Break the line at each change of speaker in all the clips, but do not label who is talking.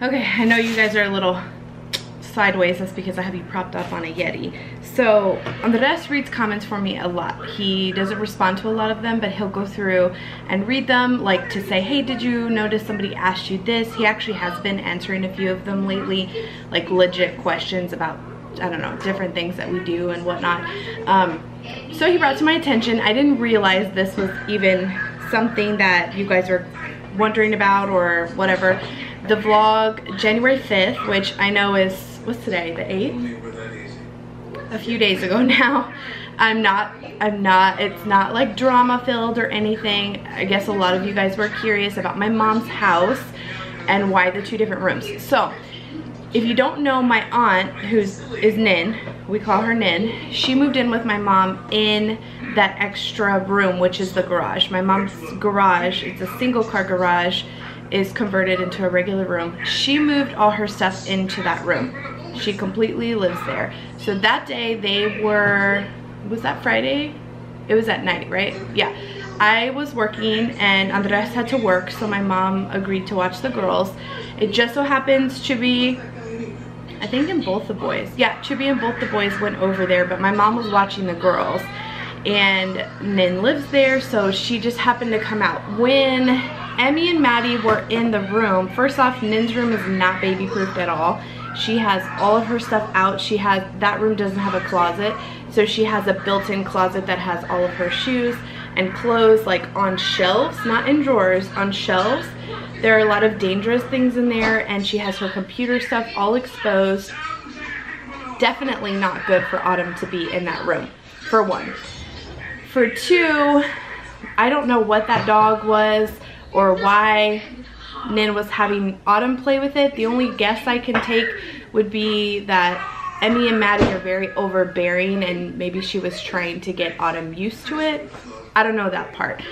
Okay, I know you guys are a little sideways. That's because I have you propped up on a Yeti. So Andres reads comments for me a lot. He doesn't respond to a lot of them, but he'll go through and read them, like to say, hey, did you notice somebody asked you this? He actually has been answering a few of them lately, like legit questions about, I don't know, different things that we do and whatnot. So he brought to my attention, I didn't realize this was even something that you guys are wondering about or whatever. The vlog January 5th, which I know is, what's today, the 8th? A few days ago now. It's not like drama filled or anything. I guess a lot of you guys were curious about my mom's house and why the two different rooms. So if you don't know my aunt, is Nin, we call her Nin, she moved in with my mom in that extra room, which is the garage. My mom's garage, it's a single car garage, is converted into a regular room. She moved all her stuff into that room. She completely lives there. So that day they were, was that Friday? It was at night, right? Yeah. I was working and Andres had to work, so my mom agreed to watch the girls. It just so happens Chubby, I think in both the boys. Yeah, Chubby and both the boys went over there, but my mom was watching the girls. And Nin lives there, so she just happened to come out. When Emmy and Maddie were in the room, first off, Nin's room is not baby proofed at all. She has all of her stuff out. She has, that room doesn't have a closet, so she has a built-in closet that has all of her shoes and clothes like on shelves, not in drawers, on shelves. There are a lot of dangerous things in there, and she has her computer stuff all exposed. Definitely not good for Autumn to be in that room, for one. For two, I don't know what that dog was or why Nin was having Autumn play with it. The only guess I can take would be that Emmy and Maddie are very overbearing and maybe she was trying to get Autumn used to it. I don't know that part.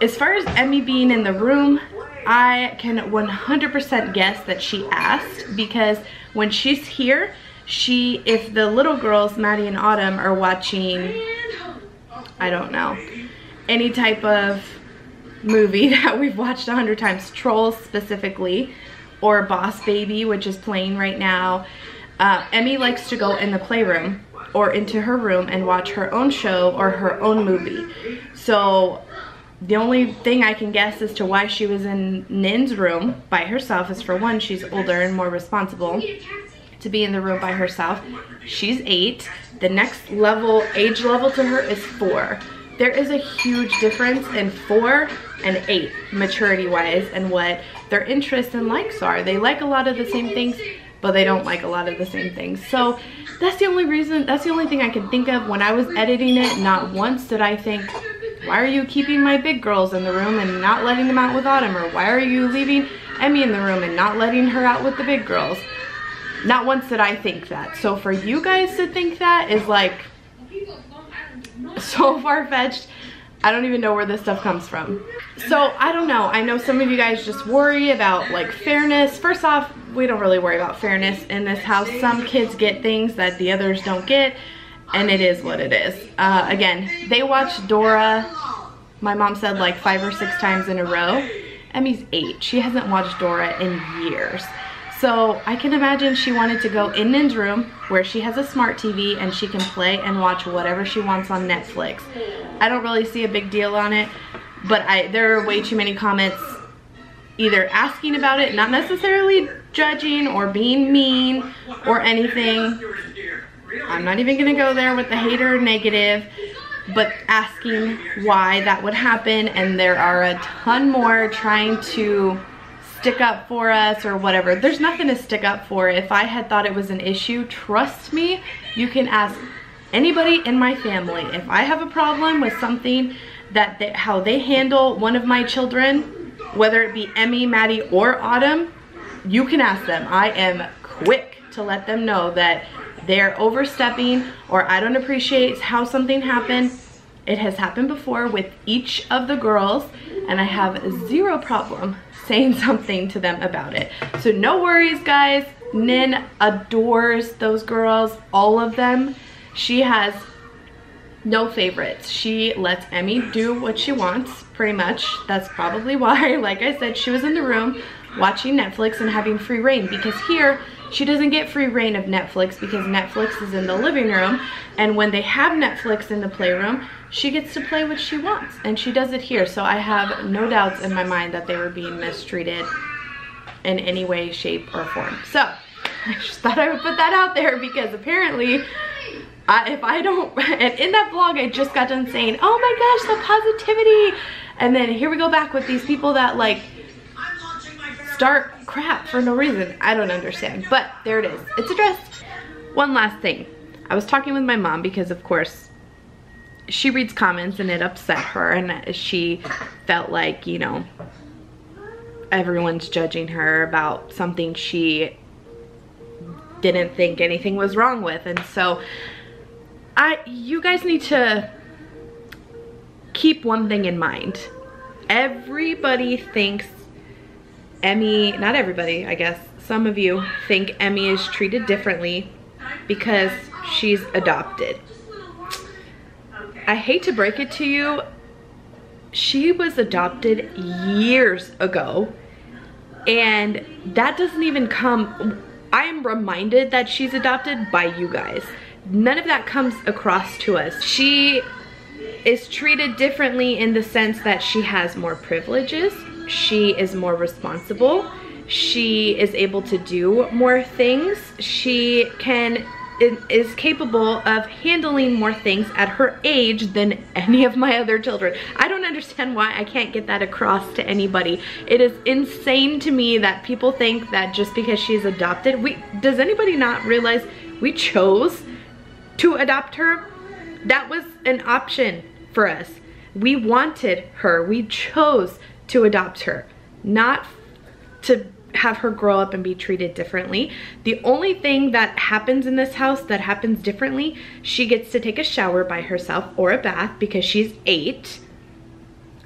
As far as Emmy being in the room, I can 100% guess that she asked, because when she's here, if the little girls, Maddie and Autumn, are watching, I don't know, any type of movie that we've watched 100 times, Trolls specifically, or Boss Baby, which is playing right now, Emmy likes to go in the playroom or into her room and watch her own show or her own movie. So the only thing I can guess as to why she was in Nin's room by herself is, for one, she's older and more responsible to be in the room by herself. She's 8. The next level, age level to her is 4. There is a huge difference in 4 and 8 maturity wise and what their interests and likes are. They like a lot of the same things, but they don't like a lot of the same things. So that's the only reason, that's the only thing I can think of. When I was editing it, not once did I think, why are you keeping my big girls in the room and not letting them out with Autumn? Or why are you leaving Emmy in the room and not letting her out with the big girls? Not once did I think that. So for you guys to think that is like so far-fetched. I don't even know where this stuff comes from. So I don't know. I know some of you guys just worry about like fairness. First off, we don't really worry about fairness in this house. Some kids get things that the others don't get, and it is what it is. Again, they watched Dora, my mom said, like 5 or 6 times in a row. Emmy's 8. She hasn't watched Dora in years. So I can imagine she wanted to go in Nin's room where she has a smart TV and she can play and watch whatever she wants on Netflix. I don't really see a big deal on it, but there are way too many comments either asking about it, not necessarily judging or being mean or anything. I'm not even gonna go there with the hater negative, but asking why that would happen, and there are a ton more trying to stick up for us or whatever. There's nothing to stick up for. If I had thought it was an issue, trust me, you can ask anybody in my family. If I have a problem with something that how they handle one of my children, whether it be Emmy, Maddie, or Autumn, you can ask them. I am quick to let them know that they're overstepping or I don't appreciate how something happened. It has happened before with each of the girls, and I have zero problem saying something to them about it. So no worries, guys. Nin adores those girls, all of them. She has no favorites. She lets Emmy do what she wants, pretty much. That's probably why, like I said, she was in the room watching Netflix and having free reign, because here she doesn't get free reign of Netflix because Netflix is in the living room, and when they have Netflix in the playroom, she gets to play what she wants, and she does it here. So I have no doubts in my mind that they were being mistreated in any way, shape, or form. So I just thought I would put that out there, because apparently if I don't, and in that vlog I just got done saying, oh my gosh, the positivity, and then here we go back with these people that like start crap for no reason. I don't understand, but there it is, it's addressed. One last thing, I was talking with my mom because of course she reads comments and it upset her, and she felt like, you know, everyone's judging her about something she didn't think anything was wrong with. And so you guys need to keep one thing in mind. Everybody thinks Emmy, not everybody, I guess, some of you think Emmy is treated differently because she's adopted. I hate to break it to you, she was adopted years ago, and that doesn't even come, I am reminded that she's adopted by you guys. None of that comes across to us. She is treated differently in the sense that she has more privileges, she is more responsible, she is able to do more things, she is capable of handling more things at her age than any of my other children. I don't understand why I can't get that across to anybody. It is insane to me that people think that just because she's adopted, does anybody not realize we chose to adopt her? That was an option for us. We wanted her, we chose to adopt her, not to have her grow up and be treated differently. The only thing that happens in this house that happens differently, she gets to take a shower by herself or a bath because she's 8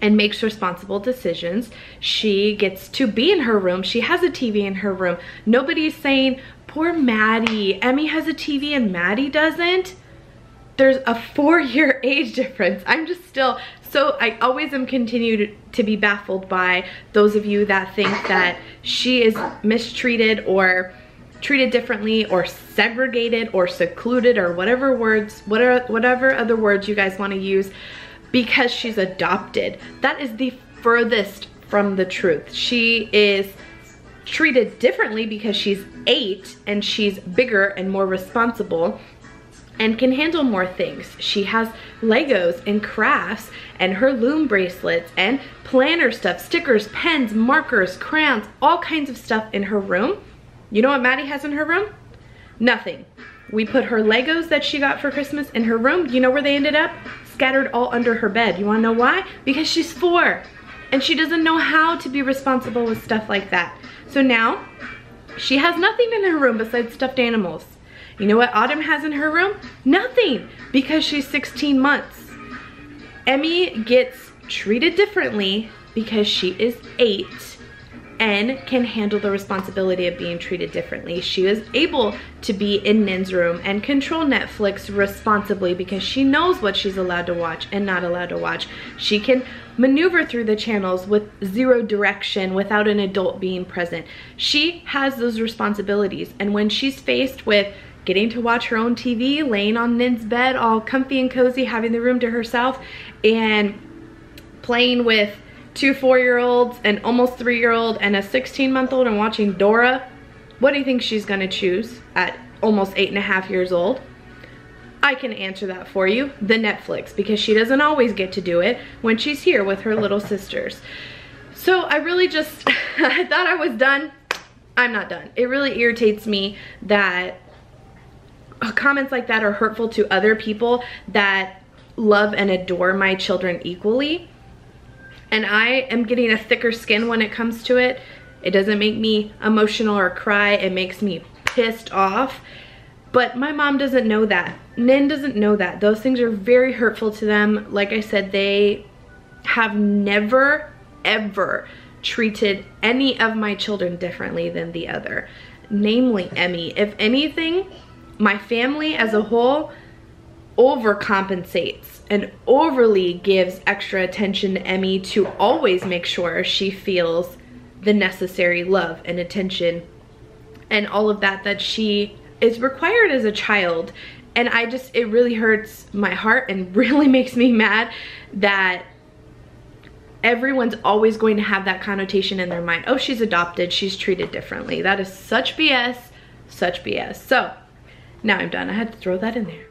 and makes responsible decisions. She gets to be in her room. She has a TV in her room. Nobody's saying, poor Maddie, Emmy has a TV and Maddie doesn't. There's a 4-year age difference. I'm just still, so I always am continued to be baffled by those of you that think that she is mistreated or treated differently or segregated or secluded or whatever words, whatever other words you guys want to use, because she's adopted. That is the furthest from the truth. She is treated differently because she's 8 and she's bigger and more responsible and can handle more things. She has Legos and crafts and her loom bracelets and planner stuff, stickers, pens, markers, crayons, all kinds of stuff in her room. You know what Maddie has in her room? Nothing. We put her Legos that she got for Christmas in her room. You know where they ended up? Scattered all under her bed. You wanna know why? Because she's 4 and she doesn't know how to be responsible with stuff like that. So now she has nothing in her room besides stuffed animals. You know what Autumn has in her room? Nothing, because she's 16 months. Emmy gets treated differently because she is 8 and can handle the responsibility of being treated differently. She is able to be in Nin's room and control Netflix responsibly because she knows what she's allowed to watch and not allowed to watch. She can maneuver through the channels with 0 direction without an adult being present. She has those responsibilities, and when she's faced with getting to watch her own TV, laying on Nin's bed all comfy and cozy, having the room to herself, and playing with 2 4-year-olds, an almost 3-year-old, and a 16-month-old, and watching Dora, what do you think she's gonna choose at almost 8.5 years old? I can answer that for you, the Netflix, because she doesn't always get to do it when she's here with her little sisters. So I really just, I thought I was done. I'm not done. It really irritates me that comments like that are hurtful to other people that love and adore my children equally. And I am getting a thicker skin when it comes to it. It doesn't make me emotional or cry. It makes me pissed off. But my mom doesn't know that. Nin doesn't know that. Those things are very hurtful to them. Like I said, they have never, ever treated any of my children differently than the other, namely Emmy. If anything, my family as a whole overcompensates and overly gives extra attention to Emmy to always make sure she feels the necessary love and attention and all of that that she is required as a child. And it really hurts my heart and really makes me mad that everyone's always going to have that connotation in their mind. Oh, she's adopted, she's treated differently. That is such BS, such BS. So now I'm done. I had to throw that in there.